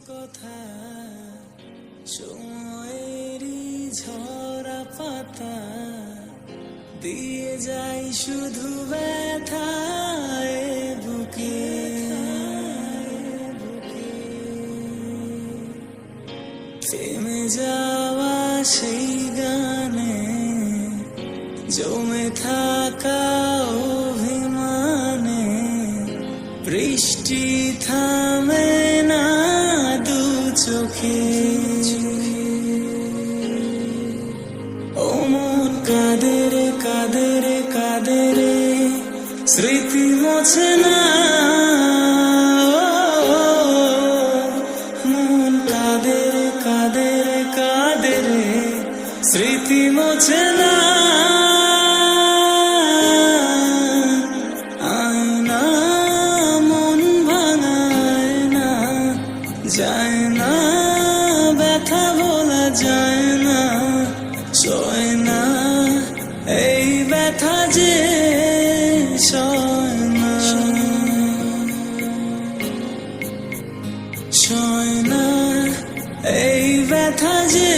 কথা সময়েরই ঝরা পাতা দিয়ে যাই শুধু ব্যথায় বুকে থেমে যাওয়া সেই গানে জমে থাকা অভিমানে বৃষ্টি থামে না দু চোখে ও মন কাঁদে রে কাঁদে রে কাঁদে রে স্মৃতি মোছে না মন কাঁদে রে কাঁদে রে কাঁদে রে স্মৃতি মোছে না আয়না মন ভাঙায় না যায় না ব্যথা বলা যায় না সয় না এই ব্যথা যে সয় না সয় না এই ব্যথা যে